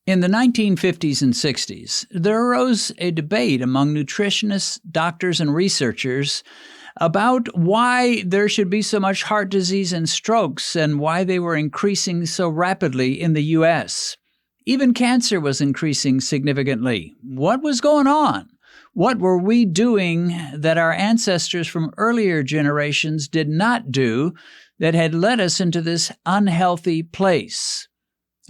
In the 1950s and 60s, there arose a debate among nutritionists, doctors, and researchers about why there should be so much heart disease and strokes and why they were increasing so rapidly in the U.S. Even cancer was increasing significantly. What was going on? What were we doing that our ancestors from earlier generations did not do that had led us into this unhealthy place?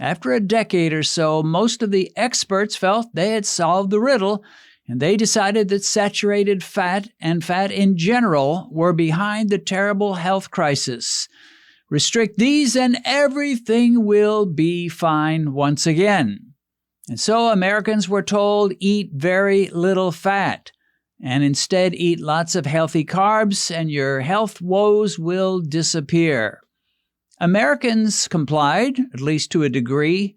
After a decade or so, most of the experts felt they had solved the riddle, and they decided that saturated fat and fat in general were behind the terrible health crisis. Restrict these and everything will be fine once again. And so Americans were told, eat very little fat, and instead eat lots of healthy carbs, and your health woes will disappear. Americans complied, at least to a degree,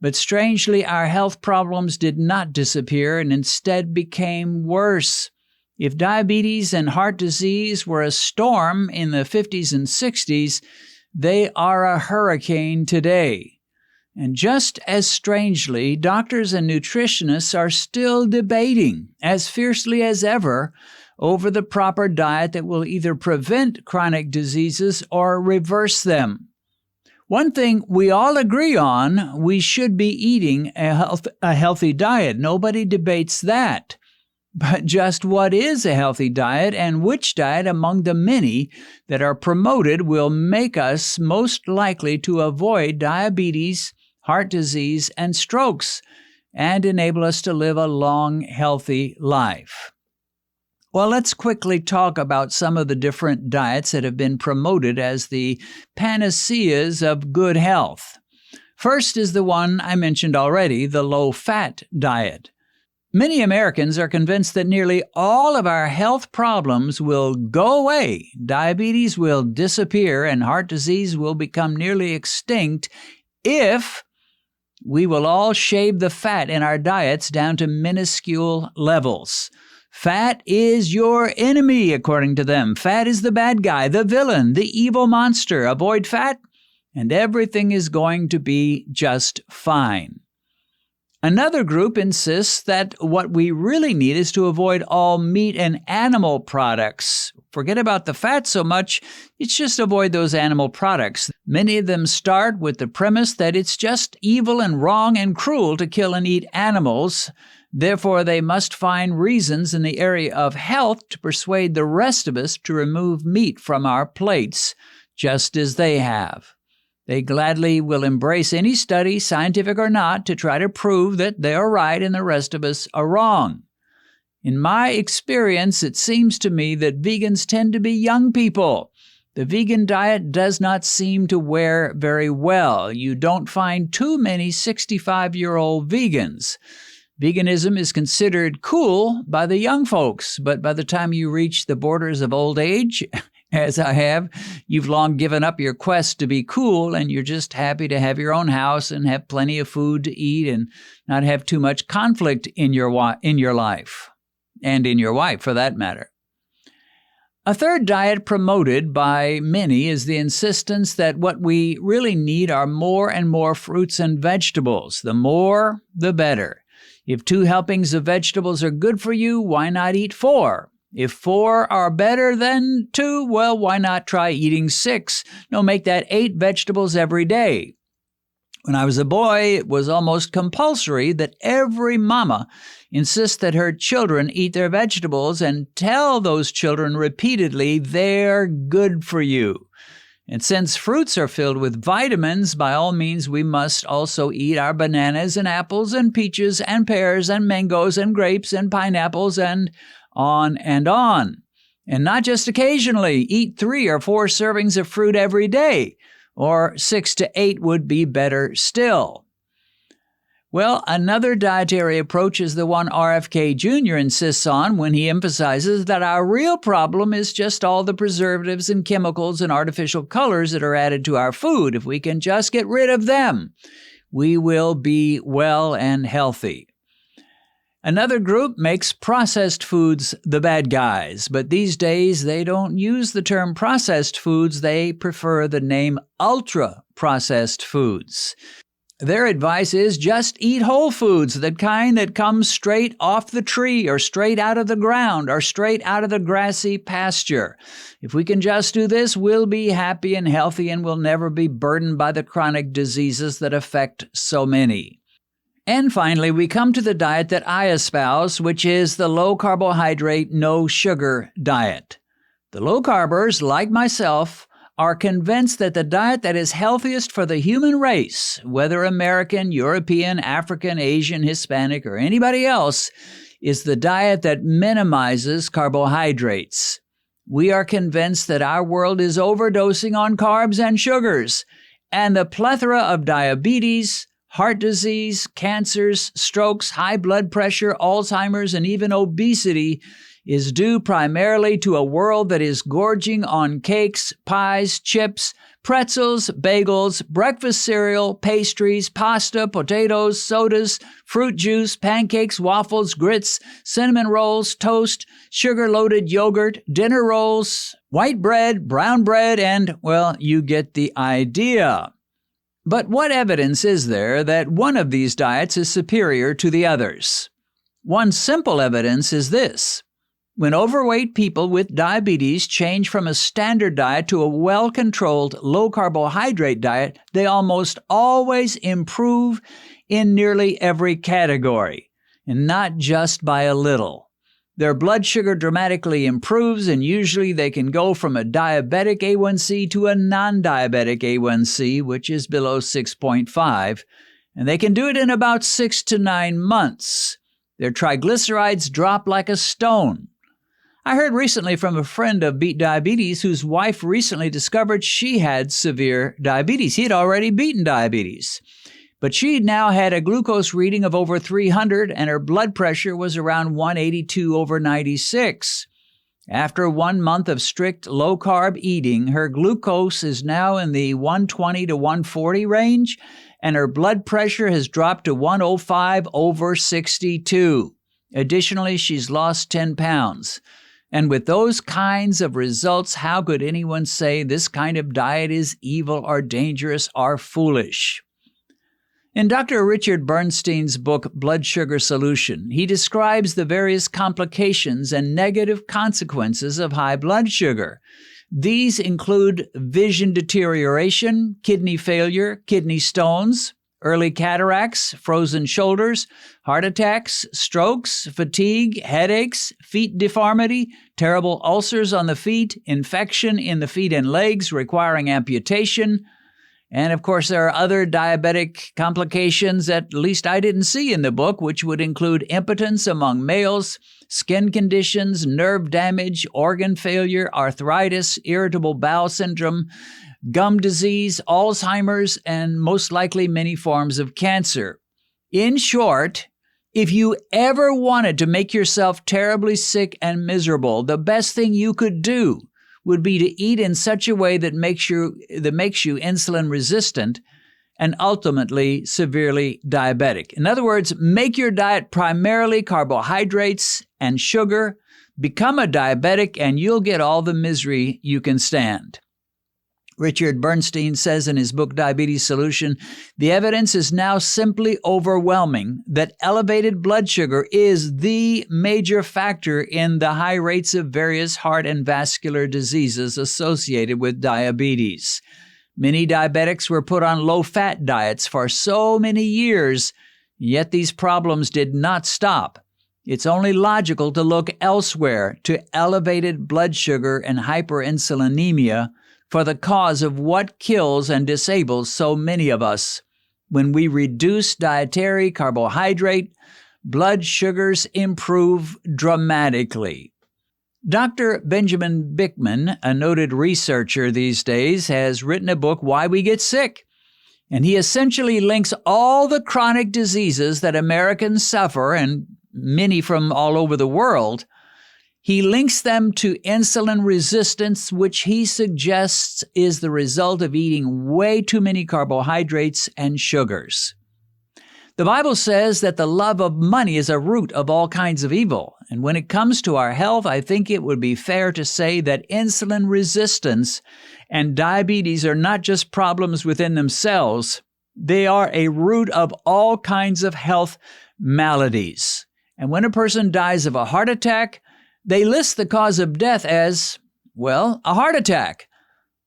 but strangely, our health problems did not disappear and instead became worse. If diabetes and heart disease were a storm in the 50s and 60s, they are a hurricane today. And just as strangely, doctors and nutritionists are still debating, as fiercely as ever, over the proper diet that will either prevent chronic diseases or reverse them. One thing we all agree on, we should be eating a healthy diet. Nobody debates that. But just what is a healthy diet and which diet among the many that are promoted will make us most likely to avoid diabetes, heart disease, and strokes and enable us to live a long, healthy life? Well, let's quickly talk about some of the different diets that have been promoted as the panaceas of good health. First is the one I mentioned already, the low-fat diet. Many Americans are convinced that nearly all of our health problems will go away, diabetes will disappear, and heart disease will become nearly extinct if we will all shave the fat in our diets down to minuscule levels. Fat is your enemy, according to them. Fat is the bad guy, the villain, the evil monster. Avoid fat, and everything is going to be just fine. Another group insists that what we really need is to avoid all meat and animal products. Forget about the fat so much, it's just avoid those animal products. Many of them start with the premise that it's just evil and wrong and cruel to kill and eat animals. Therefore, they must find reasons in the area of health to persuade the rest of us to remove meat from our plates, just as they have. They gladly will embrace any study, scientific or not, to try to prove that they are right and the rest of us are wrong. In my experience, it seems to me that vegans tend to be young people. The vegan diet does not seem to wear very well. You don't find too many 65-year-old vegans. Veganism is considered cool by the young folks, but by the time you reach the borders of old age, as I have, you've long given up your quest to be cool, and you're just happy to have your own house and have plenty of food to eat and not have too much conflict in your life, and in your wife, for that matter. A third diet promoted by many is the insistence that what we really need are more and more fruits and vegetables. The more, the better. If 2 helpings of vegetables are good for you, why not eat 4? If 4 are better than 2, well, why not try eating 6? No, make that 8 vegetables every day. When I was a boy, it was almost compulsory that every mama insist that her children eat their vegetables and tell those children repeatedly they're good for you. And since fruits are filled with vitamins, by all means, we must also eat our bananas and apples and peaches and pears and mangoes and grapes and pineapples and on and on. And not just occasionally, eat 3 or 4 servings of fruit every day, or 6 to 8 would be better still. Well, another dietary approach is the one RFK Jr. insists on when he emphasizes that our real problem is just all the preservatives and chemicals and artificial colors that are added to our food. If we can just get rid of them, we will be well and healthy. Another group makes processed foods the bad guys, but these days they don't use the term processed foods. They prefer the name ultra-processed foods. Their advice is just eat whole foods, the kind that comes straight off the tree or straight out of the ground or straight out of the grassy pasture. If we can just do this, we'll be happy and healthy and we'll never be burdened by the chronic diseases that affect so many. And finally, we come to the diet that I espouse, which is the low carbohydrate, no sugar diet. The low carbers, like myself, are convinced that the diet that is healthiest for the human race, whether American, European, African, Asian, Hispanic, or anybody else, is the diet that minimizes carbohydrates. We are convinced that our world is overdosing on carbs and sugars, and the plethora of diabetes, heart disease, cancers, strokes, high blood pressure, Alzheimer's, and even obesity is due primarily to a world that is gorging on cakes, pies, chips, pretzels, bagels, breakfast cereal, pastries, pasta, potatoes, sodas, fruit juice, pancakes, waffles, grits, cinnamon rolls, toast, sugar-loaded yogurt, dinner rolls, white bread, brown bread, and, well, you get the idea. But what evidence is there that one of these diets is superior to the others? One simple evidence is this. When overweight people with diabetes change from a standard diet to a well-controlled low-carbohydrate diet, they almost always improve in nearly every category, and not just by a little. Their blood sugar dramatically improves, and usually they can go from a diabetic A1C to a non-diabetic A1C, which is below 6.5, and they can do it in about 6 to 9 months. Their triglycerides drop like a stone. I heard recently from a friend of Beat Diabetes whose wife recently discovered she had severe diabetes. He had already beaten diabetes, but she now had a glucose reading of over 300 and her blood pressure was around 182/96. After 1 month of strict low-carb eating, her glucose is now in the 120 to 140 range and her blood pressure has dropped to 105/62. Additionally, she's lost 10 pounds. And with those kinds of results, how could anyone say this kind of diet is evil or dangerous or foolish? In Dr. Richard Bernstein's book, Blood Sugar Solution, he describes the various complications and negative consequences of high blood sugar. These include vision deterioration, kidney failure, kidney stones, early cataracts, frozen shoulders, heart attacks, strokes, fatigue, headaches, feet deformity, terrible ulcers on the feet, infection in the feet and legs requiring amputation. And of course, there are other diabetic complications that at least I didn't see in the book, which would include impotence among males, skin conditions, nerve damage, organ failure, arthritis, irritable bowel syndrome, gum disease, Alzheimer's, and most likely many forms of cancer. In short, if you ever wanted to make yourself terribly sick and miserable, the best thing you could do would be to eat in such a way that makes you insulin resistant and ultimately severely diabetic. In other words, make your diet primarily carbohydrates and sugar, become a diabetic, and you'll get all the misery you can stand. Richard Bernstein says in his book, Diabetes Solution, the evidence is now simply overwhelming that elevated blood sugar is the major factor in the high rates of various heart and vascular diseases associated with diabetes. Many diabetics were put on low-fat diets for so many years, yet these problems did not stop. It's only logical to look elsewhere to elevated blood sugar and hyperinsulinemia for the cause of what kills and disables so many of us. When we reduce dietary carbohydrate, blood sugars improve dramatically. Dr. Benjamin Bikman, a noted researcher these days, has written a book, Why We Get Sick. And he essentially links all the chronic diseases that Americans suffer, and many from all over the world. He links them to insulin resistance, which he suggests is the result of eating way too many carbohydrates and sugars. The Bible says that the love of money is a root of all kinds of evil. And when it comes to our health, I think it would be fair to say that insulin resistance and diabetes are not just problems within themselves, They are a root of all kinds of health maladies. And when a person dies of a heart attack, they list the cause of death as, well, a heart attack.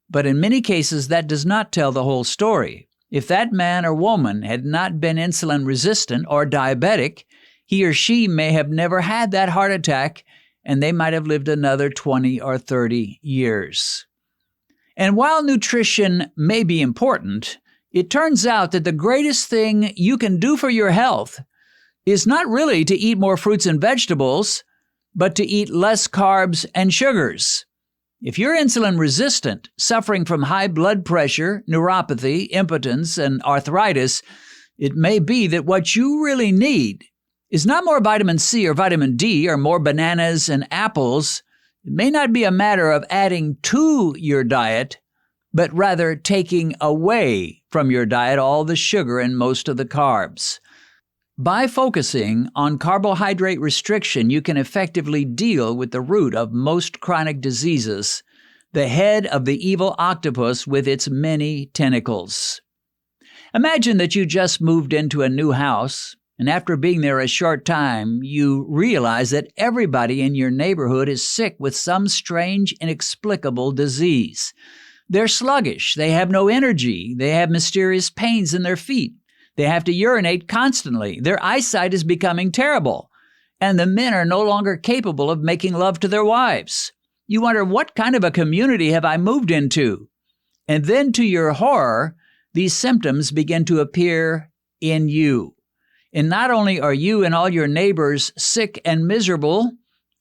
But in many cases, that does not tell the whole story. If that man or woman had not been insulin resistant or diabetic, he or she may have never had that heart attack, and they might have lived another 20 or 30 years. And while nutrition may be important, it turns out that the greatest thing you can do for your health is not really to eat more fruits and vegetables, but to eat less carbs and sugars. If you're insulin resistant, suffering from high blood pressure, neuropathy, impotence, and arthritis, it may be that what you really need is not more vitamin C or vitamin D or more bananas and apples. It may not be a matter of adding to your diet, but rather taking away from your diet all the sugar and most of the carbs. By focusing on carbohydrate restriction, you can effectively deal with the root of most chronic diseases, the head of the evil octopus with its many tentacles. Imagine that you just moved into a new house, and after being there a short time, you realize that everybody in your neighborhood is sick with some strange, inexplicable disease. They're sluggish, they have no energy, they have mysterious pains in their feet. They have to urinate constantly. Their eyesight is becoming terrible. And the men are no longer capable of making love to their wives. You wonder, what kind of a community have I moved into? And then to your horror, these symptoms begin to appear in you. And not only are you and all your neighbors sick and miserable,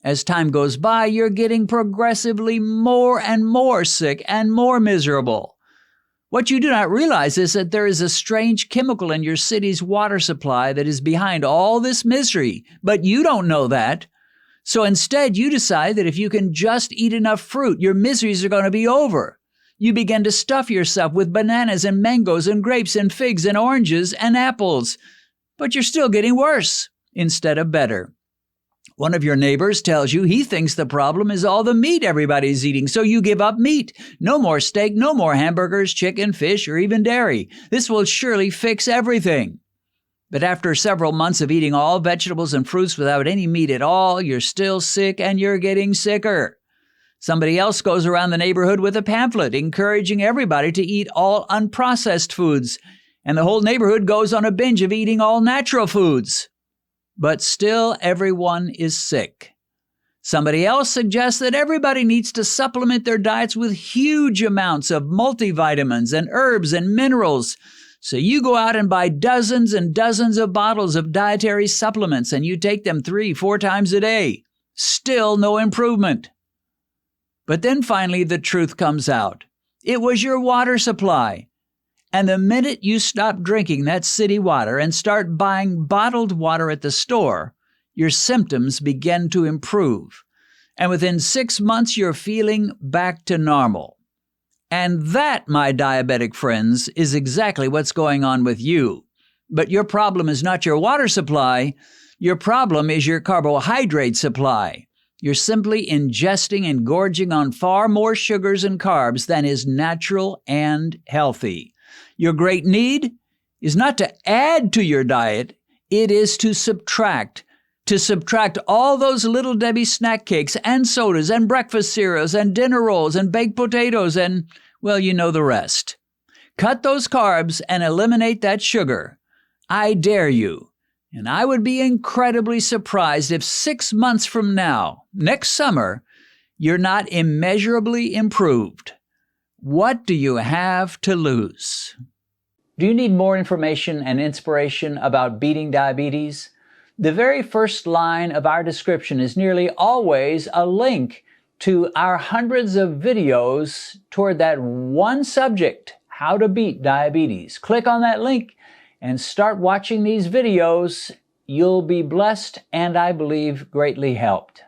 as time goes by, you're getting progressively more and more sick and more miserable. What you do not realize is that there is a strange chemical in your city's water supply that is behind all this misery, but you don't know that. So instead, you decide that if you can just eat enough fruit, your miseries are going to be over. You begin to stuff yourself with bananas and mangoes and grapes and figs and oranges and apples, but you're still getting worse instead of better. One of your neighbors tells you he thinks the problem is all the meat everybody's eating, so you give up meat. No more steak, no more hamburgers, chicken, fish, or even dairy. This will surely fix everything. But after several months of eating all vegetables and fruits without any meat at all, you're still sick and you're getting sicker. Somebody else goes around the neighborhood with a pamphlet encouraging everybody to eat all unprocessed foods, and the whole neighborhood goes on a binge of eating all natural foods. But still everyone is sick. Somebody else suggests that everybody needs to supplement their diets with huge amounts of multivitamins and herbs and minerals. So you go out and buy dozens and dozens of bottles of dietary supplements and you take them 3-4 times a day. Still no improvement. But then finally the truth comes out. It was your water supply. And the minute you stop drinking that city water and start buying bottled water at the store, your symptoms begin to improve. And within 6 months, you're feeling back to normal. And that, my diabetic friends, is exactly what's going on with you. But your problem is not your water supply. Your problem is your carbohydrate supply. You're simply ingesting and gorging on far more sugars and carbs than is natural and healthy. Your great need is not to add to your diet, it is to subtract all those Little Debbie snack cakes and sodas and breakfast cereals and dinner rolls and baked potatoes and, well, you know the rest. Cut those carbs and eliminate that sugar. I dare you. And I would be incredibly surprised if 6 months from now, next summer, you're not immeasurably improved. What do you have to lose? Do you need more information and inspiration about beating diabetes? The very first line of our description is nearly always a link to our hundreds of videos toward that one subject, how to beat diabetes. Click on that link and start watching these videos. You'll be blessed and I believe greatly helped.